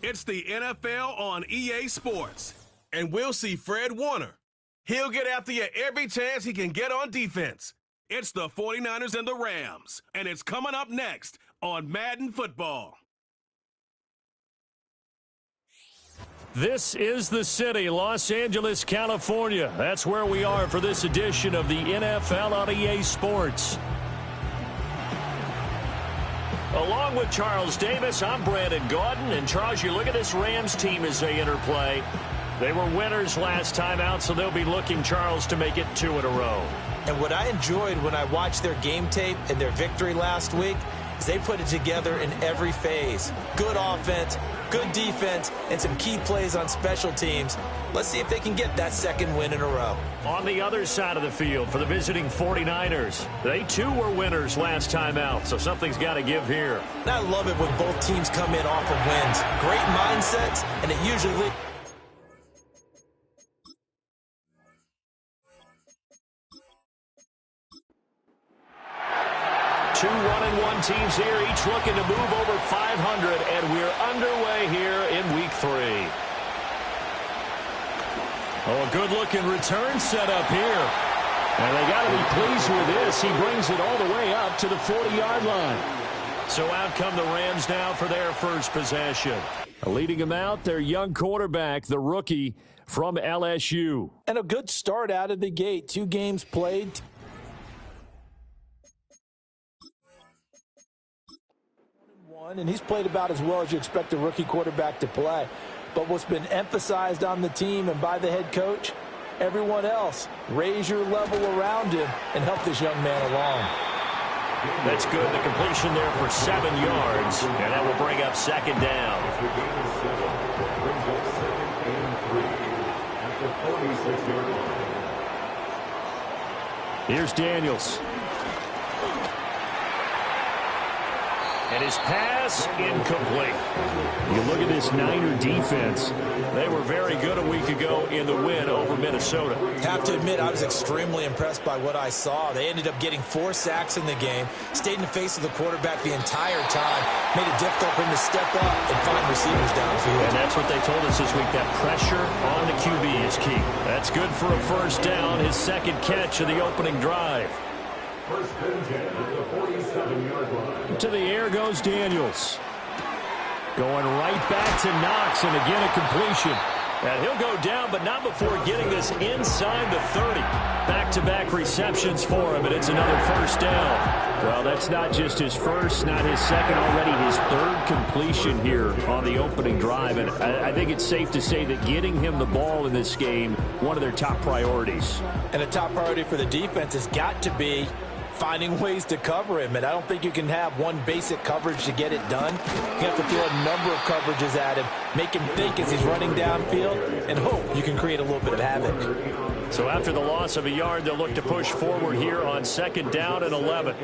It's the NFL on EA Sports. And we'll see Fred Warner. He'll get after you every chance he can get on defense. It's the 49ers and the Rams, and it's coming up next on Madden Football. This is the city, Los Angeles, California. That's where we are for this edition of the NFL on EA Sports. Along with Charles Davis, I'm Brandon Gaudin. And Charles, you look at this Rams team as they interplay. They were winners last time out, so they'll be looking, Charles, to make it 2 in a row. And what I enjoyed when I watched their game tape and their victory last week is they put it together in every phase. Good offense, good defense, and some key plays on special teams. Let's see if they can get that second win in a row. On the other side of the field for the visiting 49ers, they too were winners last time out, so something's got to give here. And I love it when both teams come in off of wins. Great mindsets, and it usually leads. Two 1-1 teams here, each looking to move over 500, and we're underway here in Week 3. Oh, a good-looking return set up here. And they got to be pleased with this. He brings it all the way up to the 40-yard line. So out come the Rams now for their first possession. Leading them out, their young quarterback, the rookie from LSU. And a good start out of the gate. 2 games played. And he's played about as well as you expect a rookie quarterback to play. But what's been emphasized on the team and by the head coach, everyone else, raise your level around him and help this young man along. That's good. The completion there for 7 yards, and that will bring up second down. Here's Daniels. And his pass incomplete. You look at this Niner defense. They were very good a week ago in the win over Minnesota. Have to admit, I was extremely impressed by what I saw. They ended up getting 4 sacks in the game, stayed in the face of the quarterback the entire time, made it difficult for him to step up and find receivers downfield. And that's what they told us this week, that pressure on the QB is key. That's good for a first down, his second catch of the opening drive. First and 10 at the 47-yard line. To the air goes Daniels. Going right back to Knox, and again a completion. And he'll go down, but not before getting this inside the 30. Back-to-back receptions for him, and it's another first down. Well, that's not just his first, not his second, already his 3rd completion here on the opening drive. And I think it's safe to say that getting him the ball in this game, one of their top priorities. And a top priority for the defense has got to be finding ways to cover him, and I don't think you can have one basic coverage to get it done. You have to throw a number of coverages at him, make him think as he's running downfield, and hope you can create a little bit of havoc. So after the loss of a yard, they'll look to push forward here on 2nd down and 11.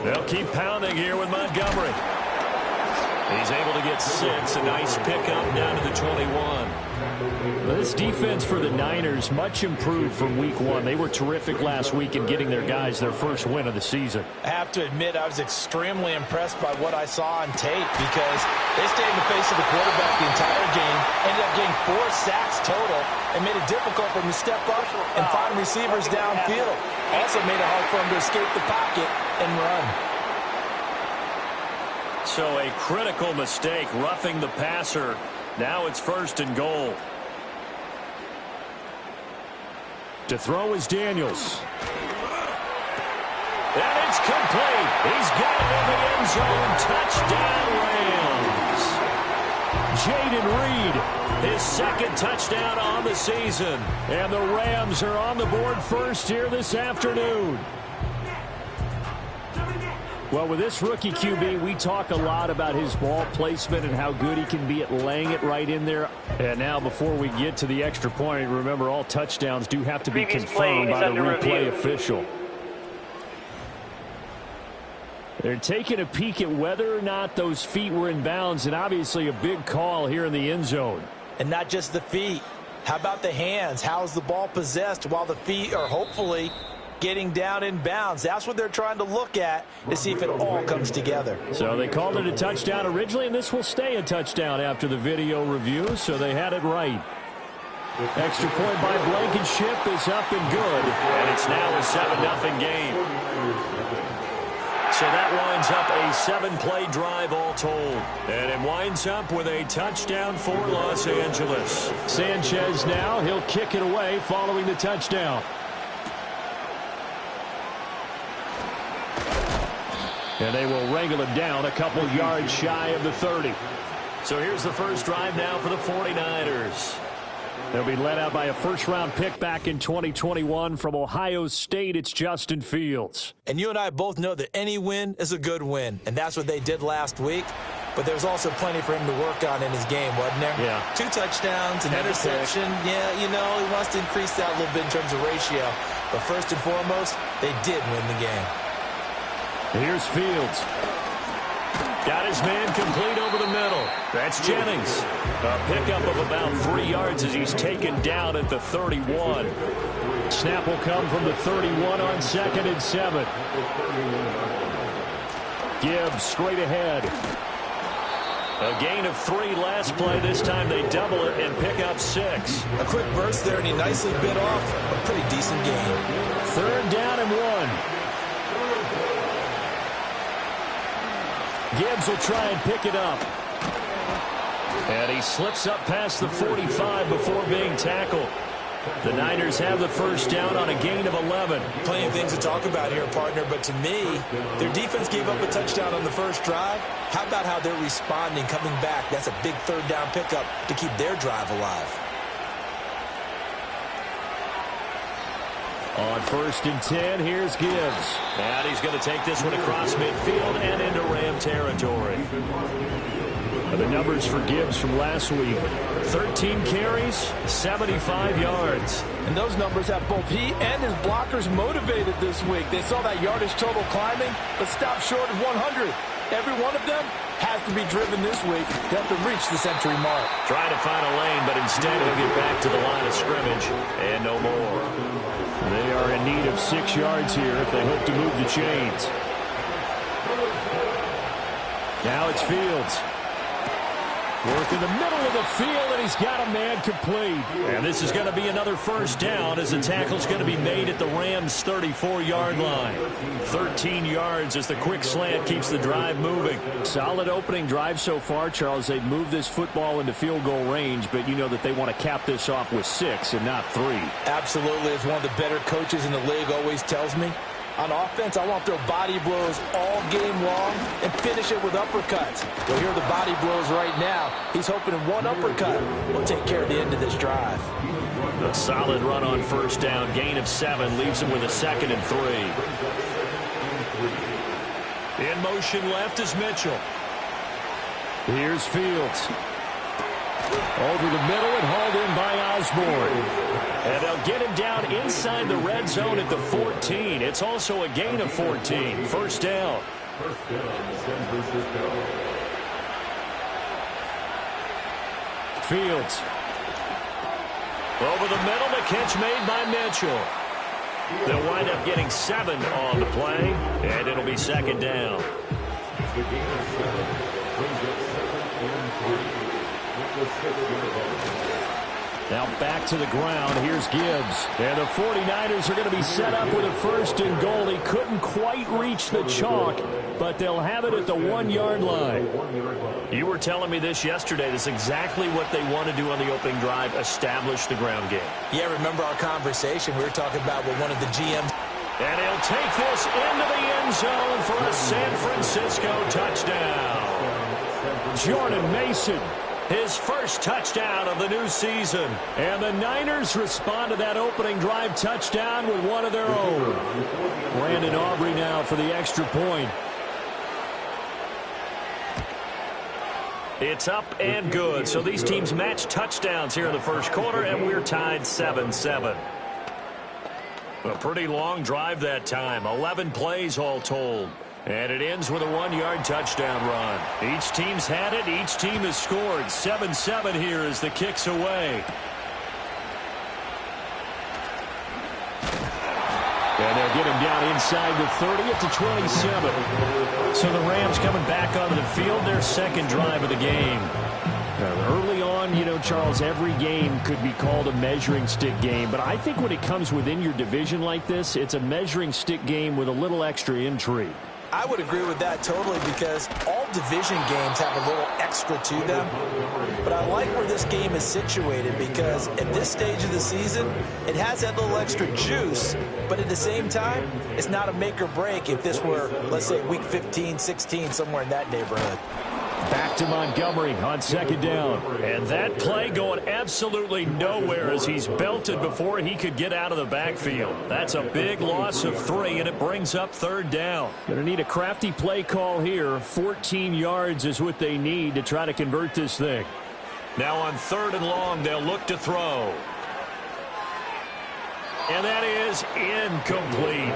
They'll keep pounding here with Montgomery. He's able to get 6, a nice pickup down to the 21. This defense for the Niners, much improved from week 1. They were terrific last week in getting their guys their first win of the season. I have to admit, I was extremely impressed by what I saw on tape because they stayed in the face of the quarterback the entire game, ended up getting 4 sacks total, and made it difficult for him to step up and find receivers downfield. Also made it hard for him to escape the pocket and run. So a critical mistake, roughing the passer. Now it's 1st and goal. To throw is Daniels. And it's complete. He's got it in the end zone. Touchdown, Rams. Jaden Reed, his 2nd touchdown on the season. And the Rams are on the board first here this afternoon. Well, with this rookie QB, we talk a lot about his ball placement and how good he can be at laying it right in there. And now, before we get to the extra point, remember, all touchdowns do have to be confirmed by the replay official. They're taking a peek at whether or not those feet were in bounds, and obviously a big call here in the end zone. And not just the feet. How about the hands? How's the ball possessed while the feet are hopefully getting down in bounds. That's what they're trying to look at to see if it all comes together. So they called it a touchdown originally, and this will stay a touchdown after the video review, so they had it right. Extra point by Blankenship is up and good, and it's now a 7-0 game. So that winds up a 7-play drive all told. And it winds up with a touchdown for Los Angeles. Sanchez now, he'll kick it away following the touchdown. And they will wrangle him down a couple yards shy of the 30. So here's the first drive now for the 49ers. They'll be led out by a first-round pick back in 2021 from Ohio State. It's Justin Fields. And you and I both know that any win is a good win, and that's what they did last week. But there was also plenty for him to work on in his game, wasn't there? Yeah. 2 touchdowns, an interception. Yeah, you know, he wants to increase that a little bit in terms of ratio. But first and foremost, they did win the game. Here's Fields. Got his man complete over the middle. That's Jennings. A pickup of about 3 yards as he's taken down at the 31. Snap will come from the 31 on 2nd and 7. Gibbs straight ahead. A gain of 3 last play. This time they double it and pick up 6. A quick burst there, and he nicely bit off a pretty decent gain. 3rd down and 1. Gibbs will try and pick it up. And he slips up past the 45 before being tackled. The Niners have the first down on a gain of 11. Plenty of things to talk about here, partner, but to me, their defense gave up a touchdown on the first drive. How about how they're responding, coming back? That's a big 3rd down pickup to keep their drive alive. On 1st and 10, here's Gibbs. And he's going to take this one across midfield and into Ram territory. The numbers for Gibbs from last week: 13 carries, 75 yards. And those numbers have both he and his blockers motivated this week. They saw that yardage total climbing, but stopped short of 100. Every one of them has to be driven this week to have to reach the century mark. Trying to find a lane, but instead he'll get back to the line of scrimmage and no more. They are in need of 6 yards here if they hope to move the chains. Now it's Fields. Work in the middle of the field, and he's got a man complete. And this is going to be another first down as the tackle's going to be made at the Rams' 34-yard line. 13 yards as the quick slant keeps the drive moving. Solid opening drive so far, Charles. They've moved this football into field goal range, but you know that they want to cap this off with 6 and not 3. Absolutely. As one of the better coaches in the league always tells me, on offense, I want to throw body blows all game long and finish it with uppercuts. Well, here are the body blows right now. He's hoping one uppercut will take care of the end of this drive. A solid run on first down. Gain of 7 leaves him with a 2nd and 3. In motion left is Mitchell. Here's Fields. Over the middle and hauled in by Osborne. And they'll get him down inside the red zone at the 14. It's also a gain of 14. First down. Fields. Over the middle, the catch made by Mitchell. They'll wind up getting 7 on the play, and it'll be 2nd down. Now back to the ground. Here's Gibbs. And the 49ers are going to be set up with a 1st and goal. He couldn't quite reach the chalk, but they'll have it at the 1-yard line. You were telling me this yesterday. This is exactly what they want to do on the opening drive, establish the ground game. Yeah, remember our conversation? We were talking about what one of the GMs... And he'll take this into the end zone for a San Francisco touchdown. Jordan Mason, his first touchdown of the new season. And the Niners respond to that opening drive touchdown with one of their own. Brandon Aubrey now for the extra point. It's up and good. So these teams match touchdowns here in the first quarter, and we're tied 7-7. A pretty long drive that time. 11 plays all told. And it ends with a 1-yard touchdown run. Each team's had it. Each team has scored. 7-7 here as the kick's away. And they'll get him down inside the 30 at the 27. So the Rams coming back onto the field, their second drive of the game. Early on, you know, Charles, every game could be called a measuring stick game. But I think when it comes within your division like this, it's a measuring stick game with a little extra intrigue. I would agree with that totally because all division games have a little extra to them. But I like where this game is situated because at this stage of the season, it has that little extra juice. But at the same time, it's not a make or break if this were, let's say, week 15, 16, somewhere in that neighborhood. Back to Montgomery on second down. And that play going absolutely nowhere as he's belted before he could get out of the backfield. That's a big loss of 3, and it brings up third down. Going to need a crafty play call here. 14 yards is what they need to try to convert this thing. Now on third and long, they'll look to throw. And that is incomplete.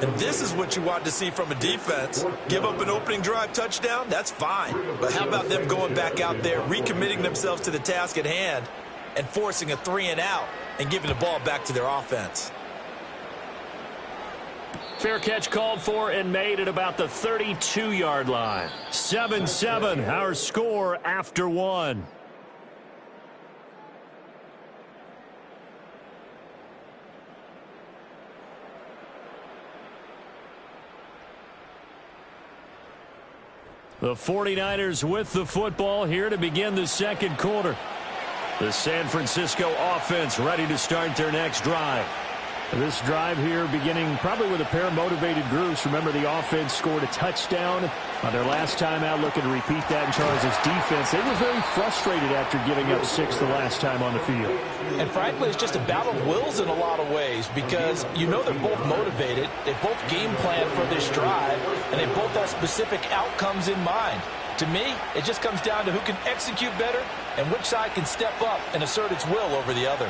And this is what you want to see from a defense. Give up an opening drive touchdown, that's fine. But how about them going back out there, recommitting themselves to the task at hand, and forcing a 3-and-out and giving the ball back to their offense? Fair catch called for and made at about the 32-yard line. 7-7, our score after 1. The 49ers with the football here to begin the second quarter. The San Francisco offense ready to start their next drive. This drive here beginning probably with a pair of motivated groups. Remember, the offense scored a touchdown on their last time out. Looking to repeat that in Charles' defense. They were very frustrated after giving up 6 the last time on the field. And frankly, it's just a battle of wills in a lot of ways because you know they're both motivated. They both game plan for this drive, and they both have specific outcomes in mind. To me, it just comes down to who can execute better and which side can step up and assert its will over the other.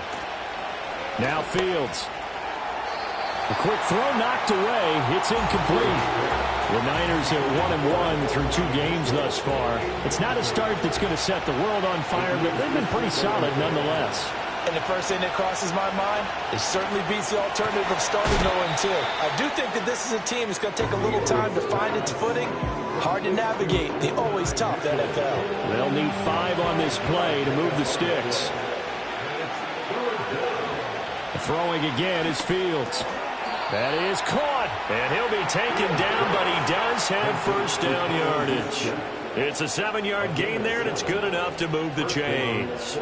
Now Fields. A quick throw knocked away. It's incomplete. The Niners are 1-1 through 2 games thus far. It's not a start that's going to set the world on fire, but they've been pretty solid nonetheless. And the first thing that crosses my mind, it certainly beats the alternative of starting 0-2. I do think that this is a team that's going to take a little time to find its footing. Hard to navigate the always tough NFL. They'll need 5 on this play to move the sticks. Throwing again is Fields. That is caught, and he'll be taken down, but he does have first down yardage. It's a 7-yard gain there, and it's good enough to move the chains.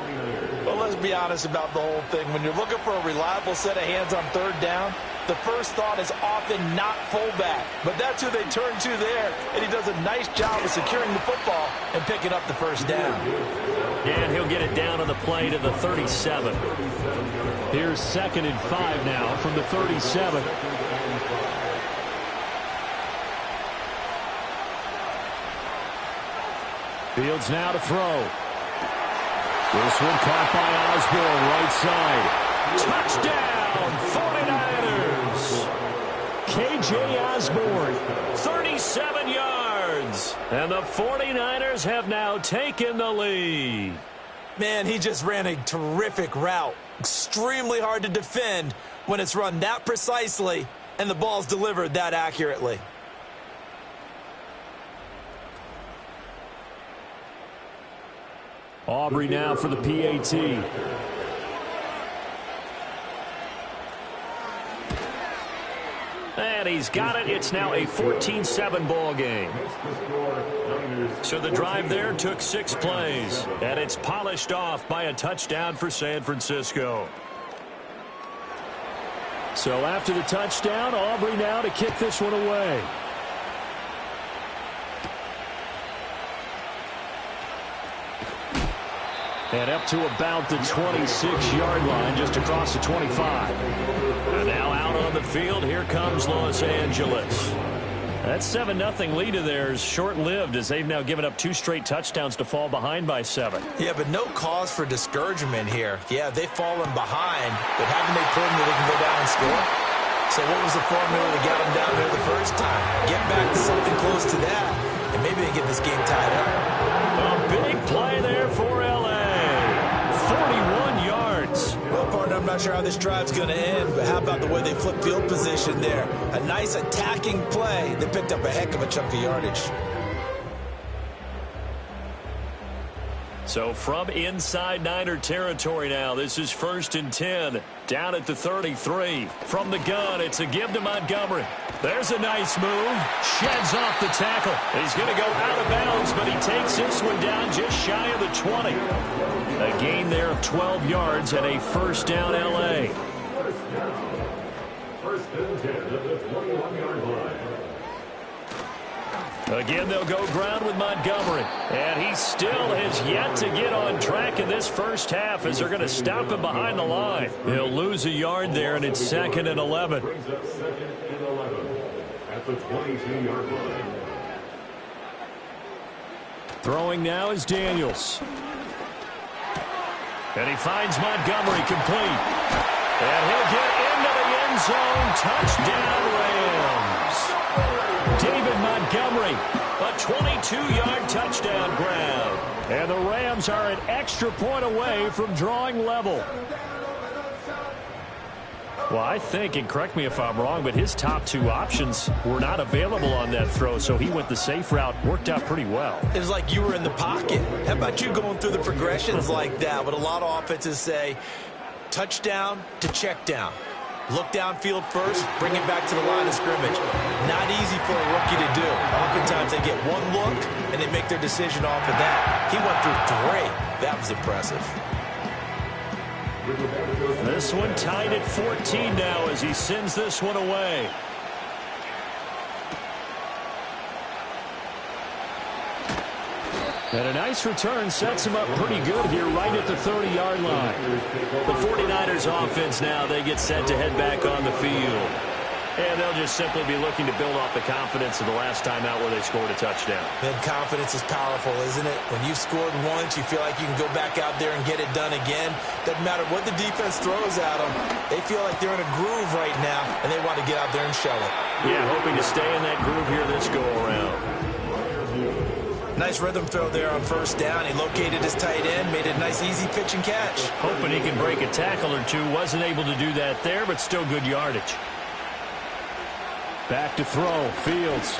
Well, let's be honest about the whole thing. When you're looking for a reliable set of hands on third down, the first thought is often not fullback. But that's who they turn to there, and he does a nice job of securing the football and picking up the first down. And he'll get it down on the play to the 37. Here's 2nd and 5 now from the 37. Fields now to throw. This one caught by Osborne, right side. Touchdown, 49ers! K.J. Osborne, 37 yards. And the 49ers have now taken the lead. Man, he just ran a terrific route. Extremely hard to defend when it's run that precisely and the ball's delivered that accurately. Aubrey now for the PAT. And he's got it. It's now a 14-7 ball game. So the drive there took 6 plays, and it's polished off by a touchdown for San Francisco. So after the touchdown, Aubrey now to kick this one away. And up to about the 26-yard line, just across the 25. And now out on the field, here comes Los Angeles. That 7-0 lead of theirs short-lived as they've now given up 2 straight touchdowns to fall behind by 7. Yeah, but no cause for discouragement here. Yeah, they've fallen behind, but haven't they proven that they can go down and score? So what was the formula that got them down there the first time? Get back to something close to that, and maybe they get this game tied up. A big play there for L.A. 41 yards. Well, partner, I'm not sure how this drive's going to end, but how about the way they flip field position there? A nice attacking play. They picked up a heck of a chunk of yardage. So from inside Niner territory now, this is 1st and 10. Down at the 33. From the gun, it's a give to Montgomery. There's a nice move. Sheds off the tackle. He's going to go out of bounds, but he takes this one down just shy of the 20. A gain there of 12 yards and a first down L.A. First and 10 at the 21-yard line. Again, they'll go ground with Montgomery. And he still has yet to get on track in this first half as they're going to stop him behind the line. He'll lose a yard there, and it's 2nd and 11. Brings up 2nd and 11 at the 22-yard line. Throwing now is Daniels. And he finds Montgomery complete. And he'll get into the end zone. Touchdown, Rams. David Montgomery, a 22-yard touchdown grab. And the Rams are an extra point away from drawing level. Well, I think, and correct me if I'm wrong, but his top two options were not available on that throw, so he went the safe route. Worked out pretty well. It was like you were in the pocket. How about you going through the progressions like that? But a lot of offenses say touchdown to check down. Look downfield first, bring it back to the line of scrimmage. Not easy for a rookie to do. Oftentimes they get one look, and they make their decision off of that. He went through 3. That was impressive. This one tied at 14 now as he sends this one away. And a nice return sets him up pretty good here right at the 30-yard line. The 49ers offense now, they get set to head back on the field. And they'll just simply be looking to build off the confidence of the last time out where they scored a touchdown. And confidence is powerful, isn't it? When you've scored once, you feel like you can go back out there and get it done again. Doesn't matter what the defense throws at them. They feel like they're in a groove right now, and they want to get out there and show it. Yeah, hoping to stay in that groove here this go-around. Nice rhythm throw there on first down. He located his tight end, made a nice easy pitch and catch. Hoping he can break a tackle or two. Wasn't able to do that there, but still good yardage. Back to throw, Fields.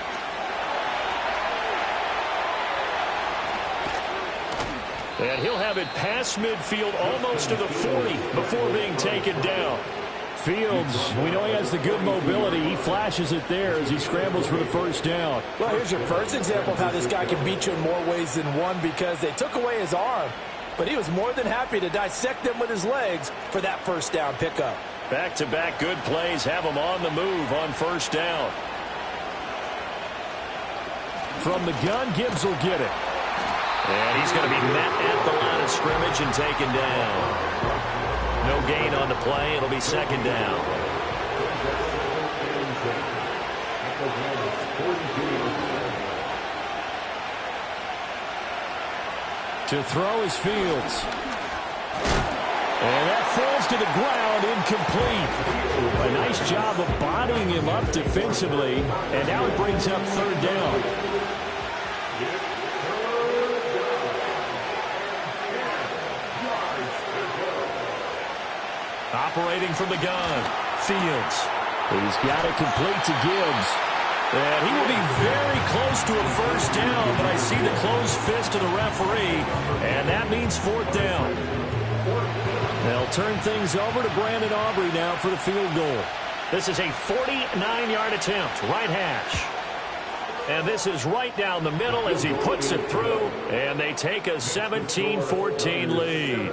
And he'll have it past midfield almost to the 40 before being taken down. Fields, we know he has the good mobility. He flashes it there as he scrambles for the first down. Well, here's your first example of how this guy can beat you in more ways than one, because they took away his arm, but he was more than happy to dissect them with his legs for that first down pickup. Back-to-back good plays have him on the move on first down. From the gun, Gibbs will get it. And he's going to be met at the line of scrimmage and taken down. No gain on the play. It'll be second down. To throw is Fields. And that falls to the ground, incomplete. A nice job of bodying him up defensively, and now it brings up third down. Operating from the gun, Fields. He's got it complete to Gibbs. And he will be very close to a first down, but I see the closed fist of the referee, and that means fourth down. They'll turn things over to Brandon Aubrey now for the field goal. This is a 49-yard attempt, right hash. And this is right down the middle as he puts it through, and they take a 17-14 lead.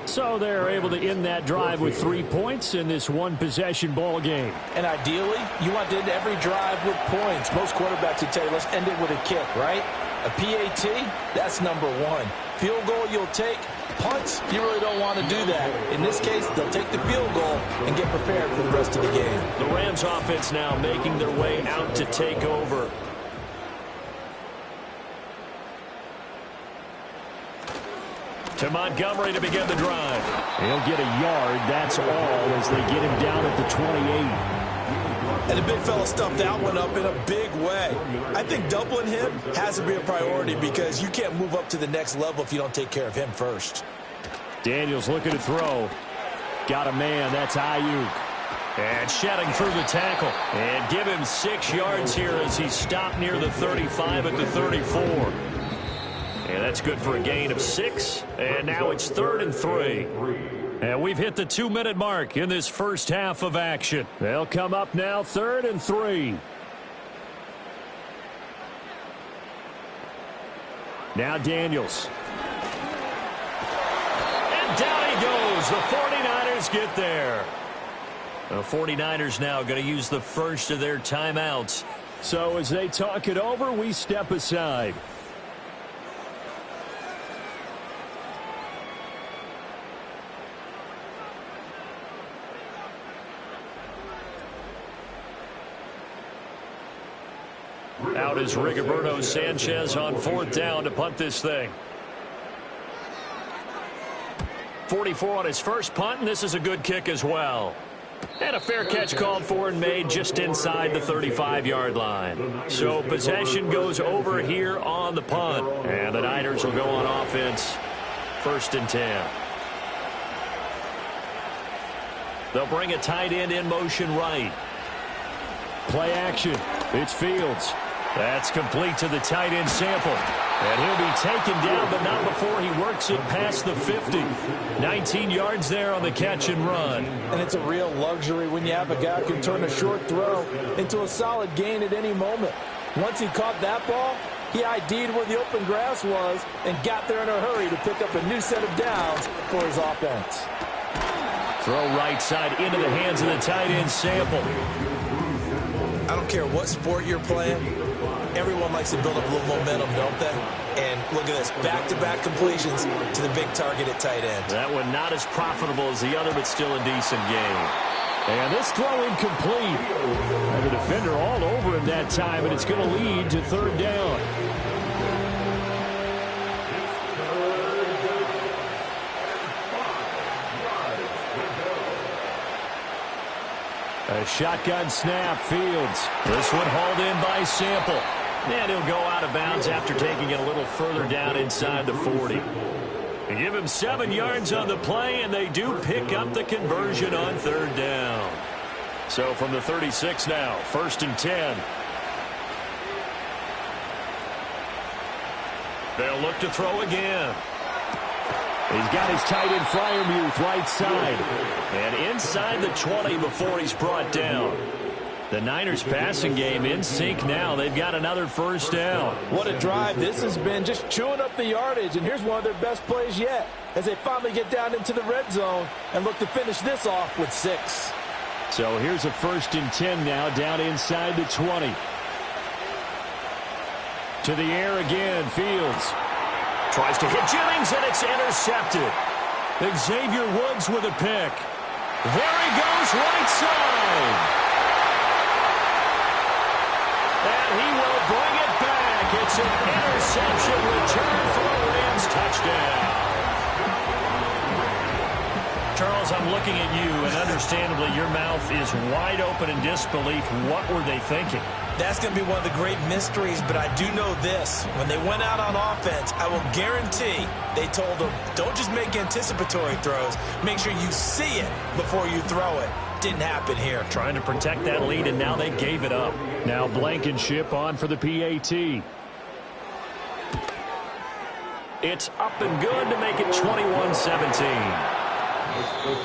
So they're able to end that drive with 3 points in this one-possession ball game. And ideally, you want to end every drive with points. Most quarterbacks would tell you, let's end it with a kick, right? A PAT, that's number one. Field goal you'll take. Punts, you really don't want to do that. In this case, they'll take the field goal and get prepared for the rest of the game. The Rams offense now making their way out to take over. To Montgomery to begin the drive. He'll get a yard, that's all, as they get him down at the 28. And the big fella stuffed that one up in a big way. I think doubling him has to be a priority because you can't move up to the next level if you don't take care of him first. Daniels looking to throw. got a man. That's Ayuk. And shedding through the tackle. And give him 6 yards here as he stopped near the 35 at the 34. And that's good for a gain of 6. And now it's 3rd and 3. And we've hit the 2-minute mark in this first half of action. They'll come up now, 3rd and 3. Now Daniels. And down he goes. The 49ers get there. The 49ers now going to use the first of their timeouts. So as they talk it over, we step aside. Out is Rigoberto Sanchez on 4th down to punt this thing. 44 on his first punt, and this is a good kick as well. And a fair catch called for and made just inside the 35-yard line. So possession goes over here on the punt. And the Niners will go on offense, 1st and 10. They'll bring a tight end in motion right. Play action. It's Fields. That's complete to the tight end Sample. And he'll be taken down, but not before he works it past the 50. 19 yards there on the catch and run. And it's a real luxury when you have a guy who can turn a short throw into a solid gain at any moment. Once he caught that ball, he ID'd where the open grass was and got there in a hurry to pick up a new set of downs for his offense. Throw right side into the hands of the tight end Sample. I don't care what sport you're playing. Everyone likes to build up a little momentum, don't they? And look at this, back-to-back completions to the big target at tight end. That one not as profitable as the other, but still a decent gain. And this throw incomplete. And the defender all over him that time, and it's going to lead to 3rd down. A shotgun snap, Fields. This one hauled in by Sample. And he'll go out of bounds after taking it a little further down inside the 40. They give him 7 yards on the play, and they do pick up the conversion on 3rd down. So from the 36 now, 1st and 10. They'll look to throw again. He's got his tight end Freiermuth right side. And inside the 20 before he's brought down. The Niners passing game in sync now. They've got another 1st down. What a drive this has been, just chewing up the yardage. And here's one of their best plays yet as they finally get down into the red zone and look to finish this off with 6. So here's a 1st and 10 now down inside the 20. To the air again, Fields. Tries to hit Jennings, and it's intercepted. Xavier Woods with a pick. There he goes, right side. And he will bring it back. It's an interception return for a Rams touchdown. Charles, I'm looking at you, and understandably your mouth is wide open in disbelief. What were they thinking? That's going to be one of the great mysteries, but I do know this. When they went out on offense, I will guarantee they told them, don't just make anticipatory throws. Make sure you see it before you throw it. Didn't happen here. Trying to protect that lead, and now they gave it up. Now Blankenship on for the PAT. It's up and good to make it 21-17.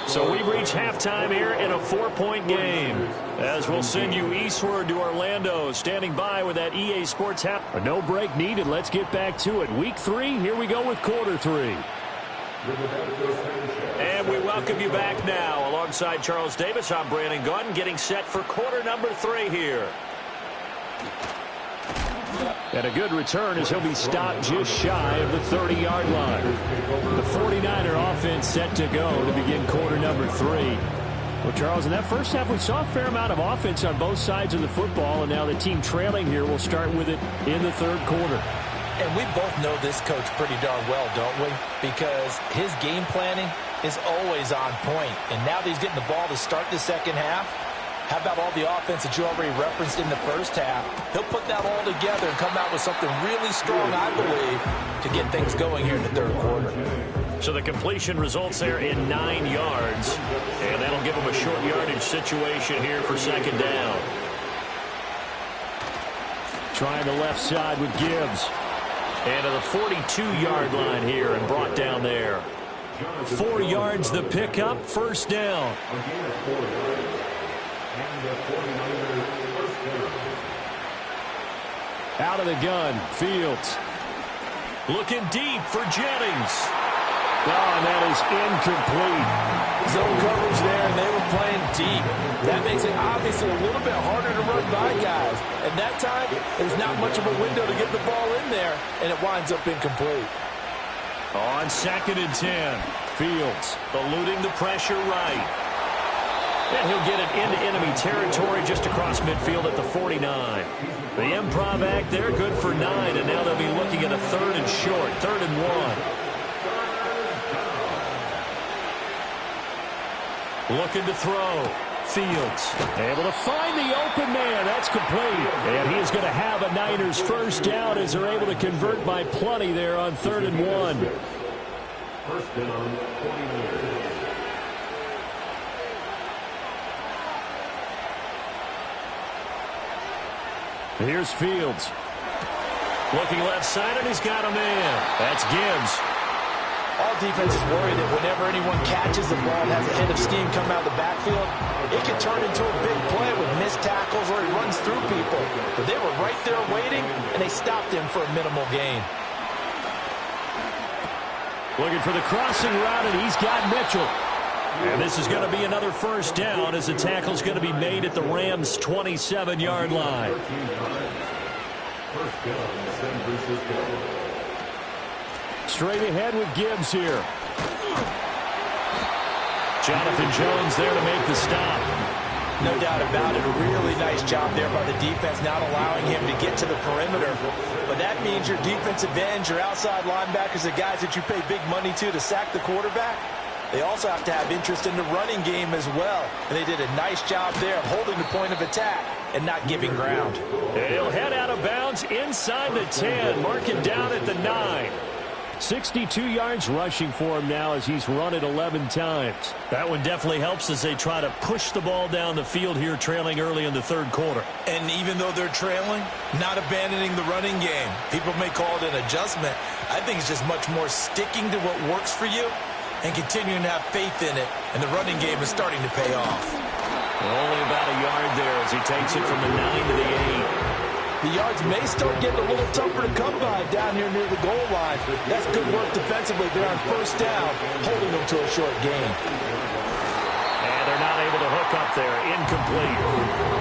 So we've reached halftime here in a 4-point game. As we'll send you eastward to Orlando, standing by with that EA Sports app. A no break needed. Let's get back to it. Week 3, here we go with quarter 3. And we welcome you back now. Alongside Charles Davis, I'm Brandon Gunn, getting set for quarter number 3 here. And a good return as he'll be stopped just shy of the 30-yard line. The 49er offense set to go to begin quarter number 3. Well, Charles, in that first half, we saw a fair amount of offense on both sides of the football, and now the team trailing here will start with it in the 3rd quarter. And we both know this coach pretty darn well, don't we? Because his game planning is always on point. And now that he's getting the ball to start the second half, how about all the offense that you already referenced in the first half? He'll put that all together and come out with something really strong, I believe, to get things going here in the 3rd quarter. So the completion results there in 9 yards. And that'll give them a short yardage situation here for second down. Trying the left side with Gibbs. And to the 42-yard line here and brought down there. 4 yards the pickup, first down. Out of the gun, Fields. Looking deep for Jennings. Oh, and that is incomplete. Zone coverage there, and they were playing deep. That makes it obviously a little bit harder to run by guys. And that time, there's not much of a window to get the ball in there, and it winds up incomplete. On 2nd and 10, Fields eluding the pressure right. And he'll get it into enemy territory just across midfield at the 49. The improv act there, good for 9, and now they'll be looking at a 3rd and short, 3rd and 1. Looking to throw. Fields able to find the open man. That's complete. And he is going to have a Niners first down as they're able to convert by plenty there on 3rd and 1. First down, 49ers. Here's Fields. Looking left side, and he's got a man. That's Gibbs. All defenses worry that whenever anyone catches the ball and has a head of steam come out of the backfield, it can turn into a big play with missed tackles or he runs through people. But they were right there waiting, and they stopped him for a minimal gain. Looking for the crossing route, and he's got Mitchell. And this is going to be another first down as the tackle's going to be made at the Rams' 27-yard line. First down, San Francisco. Straight ahead with Gibbs here. Jonathan Jones there to make the stop. No doubt about it. A really nice job there by the defense, not allowing him to get to the perimeter. But that means your defensive ends, your outside linebackers, the guys that you pay big money to sack the quarterback, they also have to have interest in the running game as well. And they did a nice job there of holding the point of attack and not giving ground. He'll head out of bounds inside the 10. Mark it down at the 9. 62 yards rushing for him now as he's run it 11 times. That one definitely helps as they try to push the ball down the field here, trailing early in the 3rd quarter. And even though they're trailing, not abandoning the running game. People may call it an adjustment. I think it's just much more sticking to what works for you and continuing to have faith in it. And the running game is starting to pay off. Only about a yard there as he takes it from the 9 to the 8. The yards may start getting a little tougher to come by down here near the goal line. That's good work defensively there on first down, holding them to a short gain. And they're not able to hook up there. Incomplete.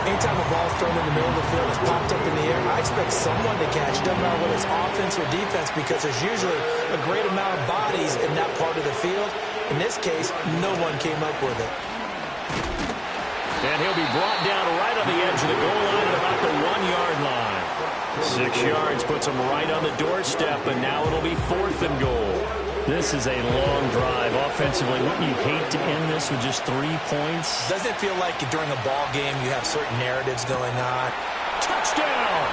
Anytime a ball's thrown in the middle of the field, it's popped up in the air, I expect someone to catch it, doesn't matter whether it's offense or defense, because there's usually a great amount of bodies in that part of the field. In this case, no one came up with it. And he'll be brought down right on the edge of the goal line at about the 1-yard line. 6 yards puts him right on the doorstep, and now it'll be 4th and goal. This is a long drive. Offensively, wouldn't you hate to end this with just 3 points? Doesn't it feel like during a ball game you have certain narratives going on? Touchdown!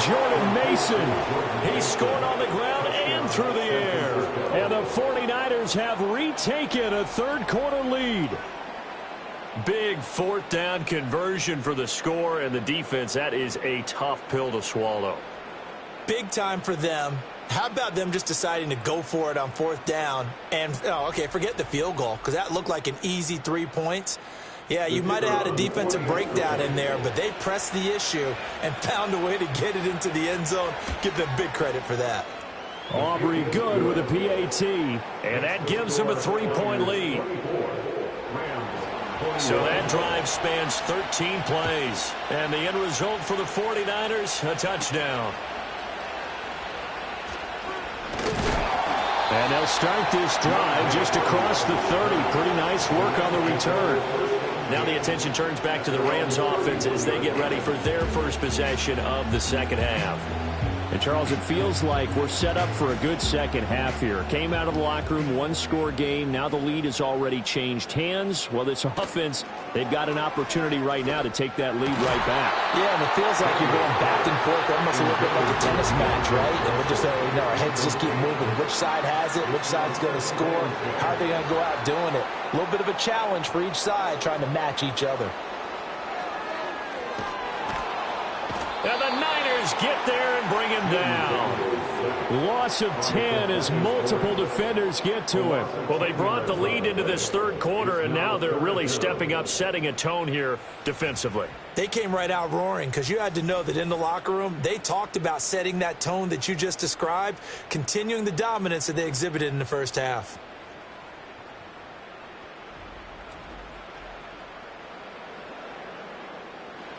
Jordan Mason. He scored on the ground and through the air. And the 49ers have retaken a 3rd quarter lead. Big 4th down conversion for the score, and the defense, that is a tough pill to swallow. Big time for them. How about them just deciding to go for it on 4th down? And, okay, forget the field goal, because that looked like an easy 3 points. Yeah, you might have had a defensive breakdown in there, but they pressed the issue and found a way to get it into the end zone. Give them big credit for that. Aubrey good with a PAT, and that gives them a 3-point lead. So that drive spans 13 plays, and the end result for the 49ers, a touchdown. And they'll start this drive just across the 30. Pretty nice work on the return. Now the attention turns back to the Rams offense as they get ready for their first possession of the second half. And, Charles, it feels like we're set up for a good second half here. Came out of the locker room, one-score game. Now the lead has already changed hands. Well, this offense, they've got an opportunity right now to take that lead right back. Yeah, and it feels like you're going back and forth, almost a little bit like a tennis match, right? And we're just, our heads just keep moving. Which side has it? Which side's going to score? How are they going to go out doing it? A little bit of a challenge for each side, trying to match each other. And the Niners get there and bring him down. Loss of 10 as multiple defenders get to him. Well, they brought the lead into this third quarter, and now they're really stepping up, setting a tone here defensively. They came right out roaring because you had to know that in the locker room, they talked about setting that tone that you just described, continuing the dominance that they exhibited in the first half.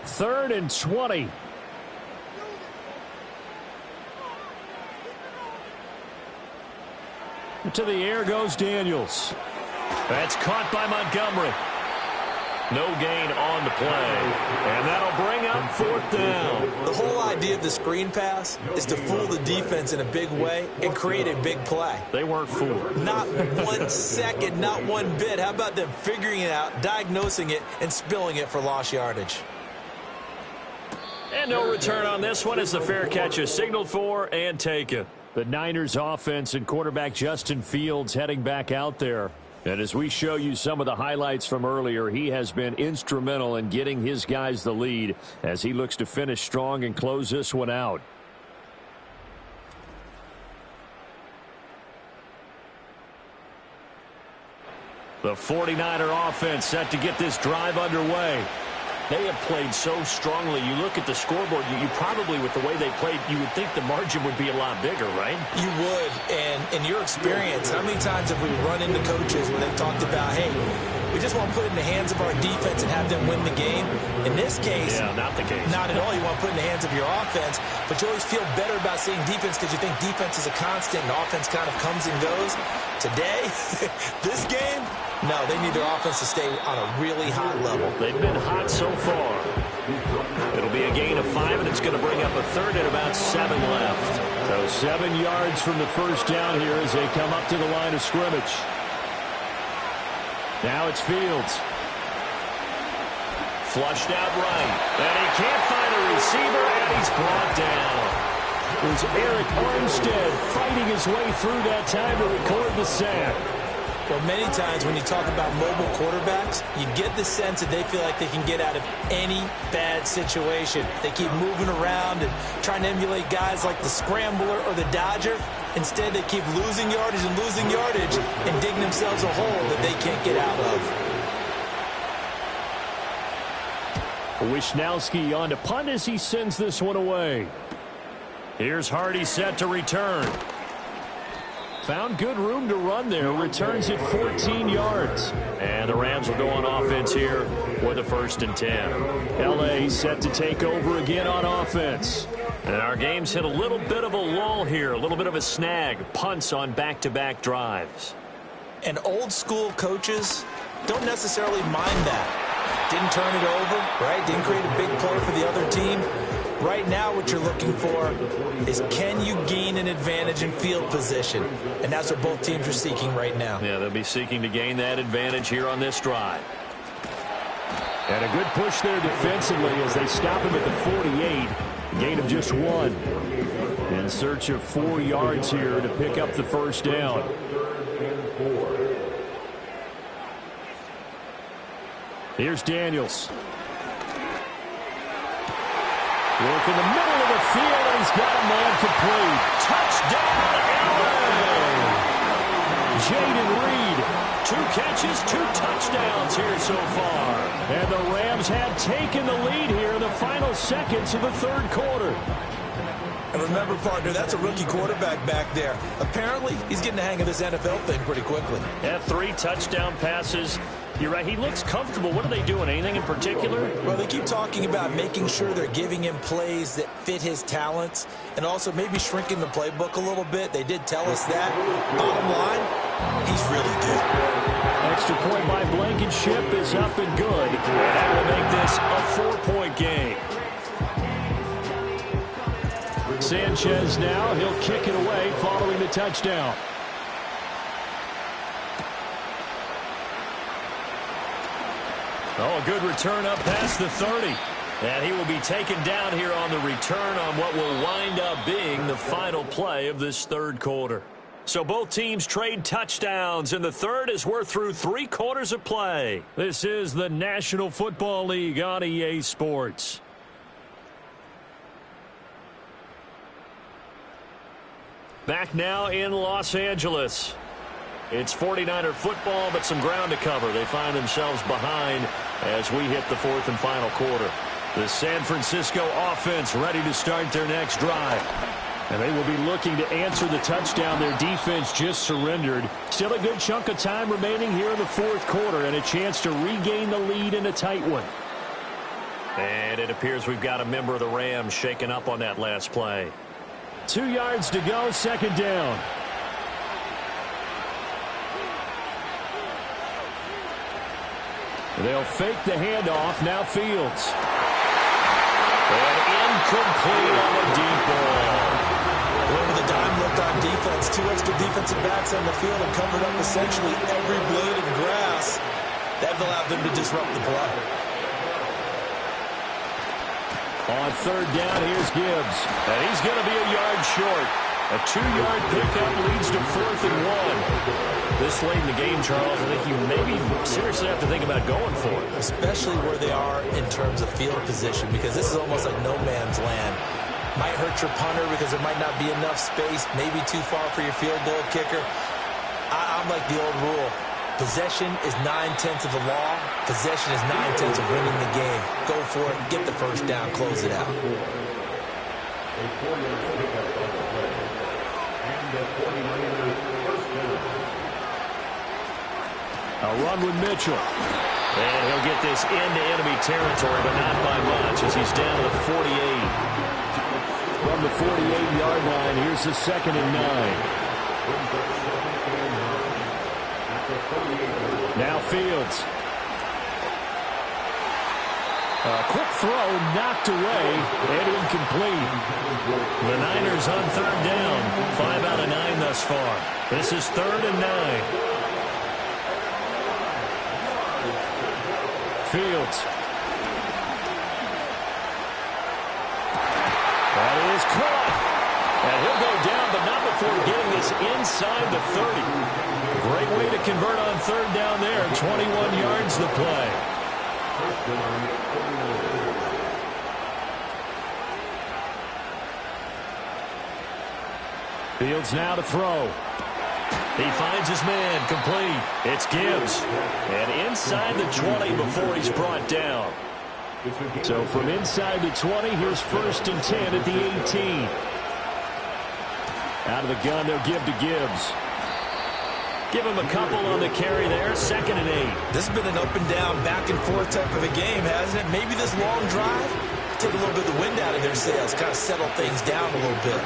Third and 20. To the air goes Daniels. That's caught by Montgomery. No gain on the play. And that'll bring up fourth down. The whole idea of the screen pass is to fool the defense in a big way and create a big play. They weren't fooled. Not 1 second, not one bit. How about them figuring it out, diagnosing it, and spilling it for lost yardage? And no return on this one as the fair catch is signaled for and taken. The Niners offense and quarterback Justin Fields heading back out there. And as we show you some of the highlights from earlier, he has been instrumental in getting his guys the lead as he looks to finish strong and close this one out. The 49er offense set to get this drive underway. They have played so strongly. You look at the scoreboard, you probably, with the way they played, you would think the margin would be a lot bigger, right? You would. And in your experience, how many times have we run into coaches where they've talked about, hey, we just want to put it in the hands of our defense and have them win the game? In this case, yeah, not the case. Not at all. You want to put it in the hands of your offense, but you always feel better about seeing defense because you think defense is a constant and offense kind of comes and goes. Today, this game, no, they need their offense to stay on a really high level. They've been hot so far. It'll be a gain of 5, and it's going to bring up a third and about 7 left. So 7 yards from the first down here as they come up to the line of scrimmage. Now it's Fields. Flushed out right. And he can't find a receiver, and he's brought down. It was Eric Armstead fighting his way through that time to record the sack. Well, many times when you talk about mobile quarterbacks, you get the sense that they feel like they can get out of any bad situation. They keep moving around and trying to emulate guys like the Scrambler or the Dodger. Instead, they keep losing yardage and digging themselves a hole that they can't get out of. Wishnowski on to punt as he sends this one away. Here's Hardy set to return. Found good room to run there. Returns it 14 yards. And the Rams will go on offense here with a 1st and 10. L.A. set to take over again on offense. And our game's hit a little bit of a lull here, a little bit of a snag. Punts on back-to-back drives. And old school coaches don't necessarily mind that. Didn't turn it over, right? Didn't create a big play for the other team. Right now what you're looking for is can you gain an advantage in field position? And that's what both teams are seeking right now. Yeah, they'll be seeking to gain that advantage here on this drive. And a good push there defensively as they stop him at the 48. Gain of just 1. In search of 4 yards here to pick up the first down. Here's Daniels. Work in the middle of the field, and he's got a man complete. Touchdown, LA! Jaden Reed, 2 catches, 2 touchdowns here so far. And the Rams have taken the lead here in the final seconds of the third quarter. And remember, partner, that's a rookie quarterback back there. Apparently, he's getting the hang of this NFL thing pretty quickly. Yeah, 3 touchdown passes. You're right. He looks comfortable. What are they doing? Anything in particular? Well, they keep talking about making sure they're giving him plays that fit his talents and also maybe shrinking the playbook a little bit. They did tell us that. Bottom line, he's really good. Extra point by Blankenship is up and good. That will make this a 4-point game. Sanchez now. He'll kick it away following the touchdown. Oh, a good return up past the 30. And he will be taken down here on the return on what will wind up being the final play of this third quarter. So both teams trade touchdowns in the third as we're through 3 quarters of play. This is the National Football League on EA Sports. Back now in Los Angeles. It's 49er football, but some ground to cover. They find themselves behind as we hit the fourth and final quarter. The San Francisco offense ready to start their next drive. And they will be looking to answer the touchdown their defense just surrendered. Still a good chunk of time remaining here in the fourth quarter and a chance to regain the lead in a tight one. And it appears we've got a member of the Rams shaken up on that last play. 2 yards to go, second down. They'll fake the handoff. Now Fields. And incomplete on the deep ball. Going with the dime look on defense. 2 extra defensive backs on the field and covered up essentially every blade of grass. That allowed them to disrupt the play. On third down, here's Gibbs. And he's going to be a yard short. A 2-yard pickup leads to 4th and 1. This late in the game, Charles, I think you maybe seriously have to think about going for it. Especially where they are in terms of field position, because this is almost like no man's land. Might hurt your punter because there might not be enough space, maybe too far for your field goal kicker. I'm like the old rule. Possession is 9/10 of the law. Possession is 9/10 of winning the game. Go for it, get the first down, close it out. A run with Mitchell. And he'll get this into enemy territory, but not by much as he's down to the 48. From the 48-yard line, here's the 2nd and 9. Now Fields. A quick throw knocked away and incomplete. The Niners on third down. 5 out of 9 thus far. This is 3rd and 9. Fields. That is caught. And he'll go down, but not before getting this inside the 30. Great way to convert on third down there. 21 yards the play. Fields now to throw. He finds his man, complete. It's Gibbs. And inside the 20 before he's brought down. So from inside the 20, here's 1st and 10 at the 18. Out of the gun, they'll give to Gibbs. Give him a couple on the carry there, 2nd and 8. This has been an up and down, back and forth type of a game, hasn't it? Maybe this long drive, take a little bit of the wind out of their sails, kind of settle things down a little bit.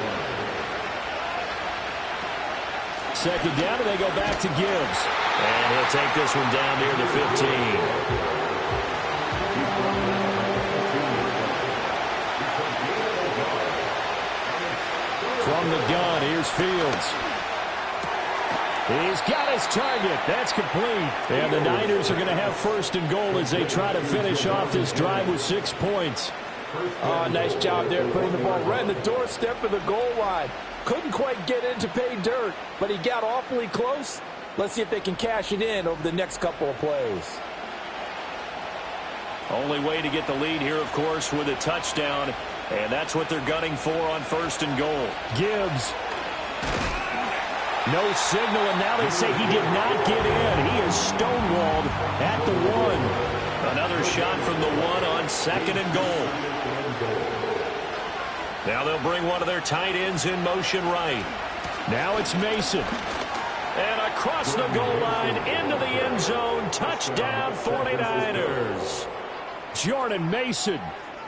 2nd down, and they go back to Gibbs. And he'll take this one down near the 15. From the gun, here's Fields. He's got his target. That's complete. And the Niners are going to have 1st and goal as they try to finish off this drive with 6 points. Oh, nice job there putting the ball right in the doorstep of the goal line. Couldn't quite get in to pay dirt, but he got awfully close. Let's see if they can cash it in over the next couple of plays. Only way to get the lead here, of course, with a touchdown. And that's what they're gunning for on 1st and goal. Gibbs. No signal, and now they say he did not get in. He is stonewalled at the 1. Another shot from the 1 on 2nd and goal. Now they'll bring one of their tight ends in motion right. Now it's Mason. And across the goal line into the end zone. Touchdown 49ers. Jordan Mason.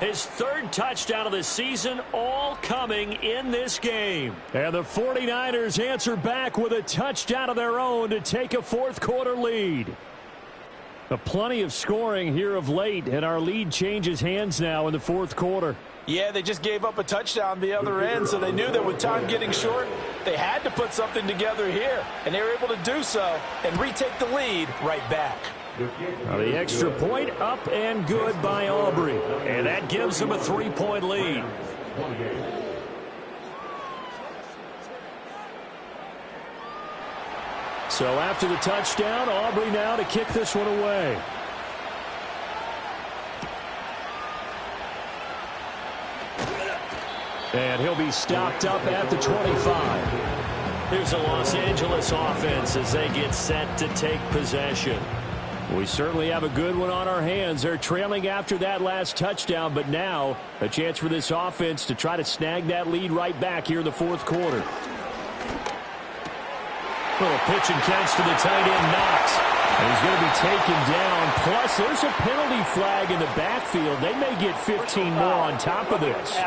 His 3rd touchdown of the season, all coming in this game. And the 49ers answer back with a touchdown of their own to take a 4th quarter lead. Plenty of scoring here of late, and our lead changes hands now in the 4th quarter. Yeah, they just gave up a touchdown the other end, so they knew that with time getting short, they had to put something together here, and they were able to do so and retake the lead right back. Now the extra point up and good by Aubrey, and that gives them a 3-point lead. So after the touchdown, Aubrey now to kick this one away. And he'll be stopped up at the 25. Here's the Los Angeles offense as they get set to take possession. We certainly have a good one on our hands. They're trailing after that last touchdown, but now a chance for this offense to try to snag that lead right back here in the fourth quarter. Little pitch and catch to the tight end, Knox. And he's going to be taken down. Plus, there's a penalty flag in the backfield. They may get 15 more on top of this.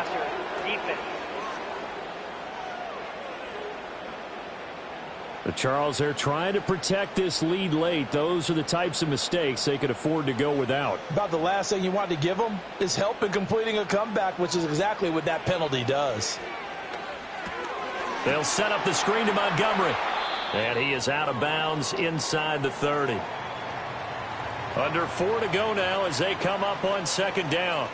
The Charles, they're trying to protect this lead late. Those are the types of mistakes they could afford to go without. About the last thing you want to give them is help in completing a comeback, which is exactly what that penalty does. They'll set up the screen to Montgomery. And he is out of bounds inside the 30. Under 4 to go now as they come up on second down.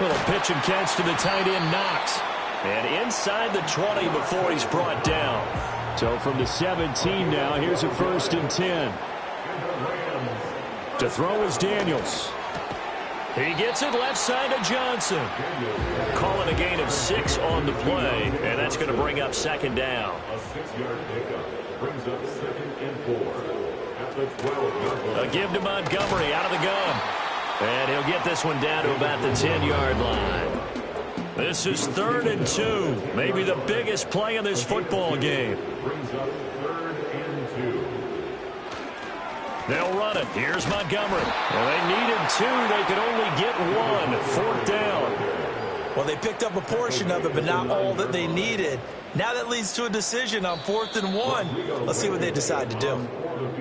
Little pitch and catch to the tight end, Knox. And inside the 20 before he's brought down. So from the 17 now, here's a 1st and 10. To throw is Daniels. He gets it left side to Johnson. Calling a gain of 6 on the play, and that's going to bring up second down. A 6-yard pickup brings up 2nd and 4 at the 12-yard line. A give to Montgomery out of the gun. And he'll get this one down to about the 10-yard line. This is 3rd and 2. Maybe the biggest play in this football game. Brings up 3rd and 2. They'll run it. Here's Montgomery. Well, they needed 2. They could only get 1. 4th down. Well, they picked up a portion of it, but not all that they needed. Now that leads to a decision on 4th and 1. Let's see what they decide to do.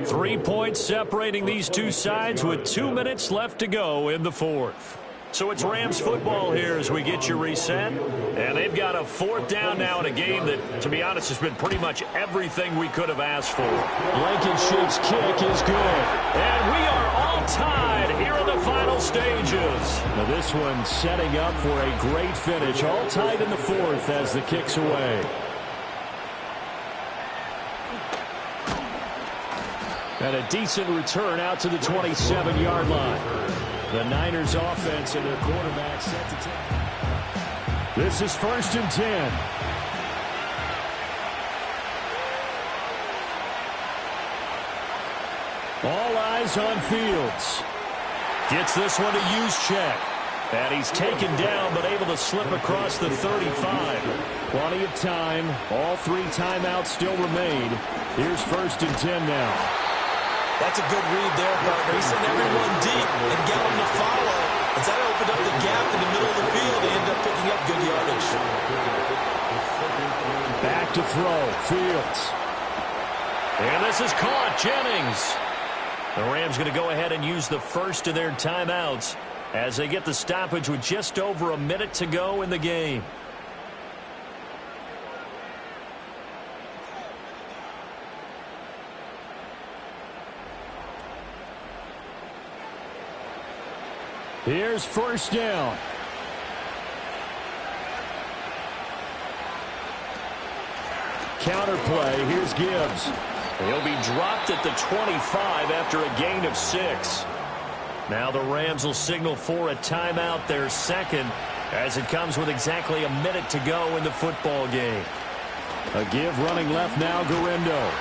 3 points separating these two sides with 2 minutes left to go in the fourth. So it's Rams football here as we get you reset. And they've got a 4th down now in a game that, to be honest, has been pretty much everything we could have asked for. Blankenship's kick is good. And we are all tied here in the final stages. Now this one setting up for a great finish. All tied in the fourth as the kick's away. And a decent return out to the 27-yard line. The Niners offense and their quarterback set to take. This is 1st and 10. All eyes on Fields. Gets this one to Juszczyk. And he's taken down but able to slip across the 35. Plenty of time. All 3 timeouts still remain. Here's 1st and 10 now. That's a good read there, partner. He sent everyone deep and got them to follow. As that opened up the gap in the middle of the field, they ended up picking up good yardage. Back to throw. Fields. And this is caught. Jennings. The Rams going to go ahead and use the first of their timeouts as they get the stoppage with just over a minute to go in the game. Here's 1st down. Counter play. Here's Gibbs. He'll be dropped at the 25 after a gain of 6. Now the Rams will signal for a timeout, their second, as it comes with exactly a minute to go in the football game. A give running left now, Garindo.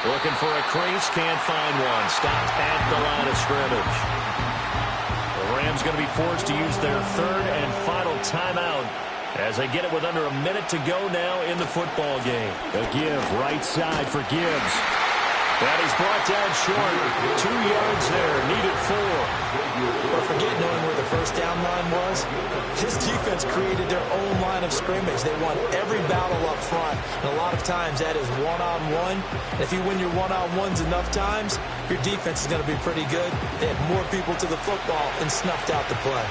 Looking for a crease, can't find one. Stopped at the line of scrimmage. The Rams going to be forced to use their 3rd and final timeout as they get it with under a minute to go now in the football game. A give right side for Gibbs. And he's brought down short. 2 yards there. Needed 4. But forget knowing where the first down line was. This defense created their own line of scrimmage. They won every battle up front. And a lot of times that is one-on-one. If you win your one-on-ones enough times, your defense is going to be pretty good. They had more people to the football and snuffed out the play.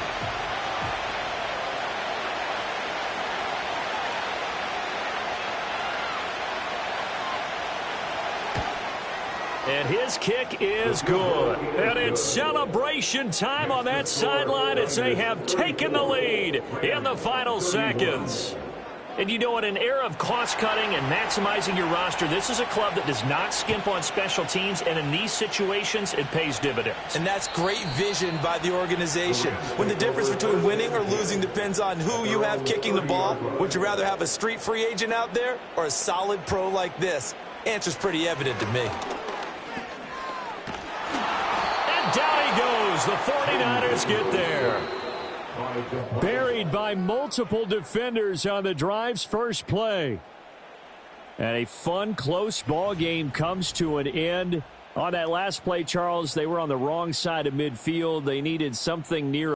And his kick is good. And it's celebration time on that sideline as they have taken the lead in the final seconds. And you know, in an era of cost-cutting and maximizing your roster, this is a club that does not skimp on special teams, and in these situations, it pays dividends. And that's great vision by the organization. When the difference between winning or losing depends on who you have kicking the ball, would you rather have a street free agent out there or a solid pro like this? Answer's pretty evident to me. Down he goes. The 49ers get there. Buried by multiple defenders on the drive's first play. And a fun, close ball game comes to an end. On that last play, Charles, they were on the wrong side of midfield. They needed something near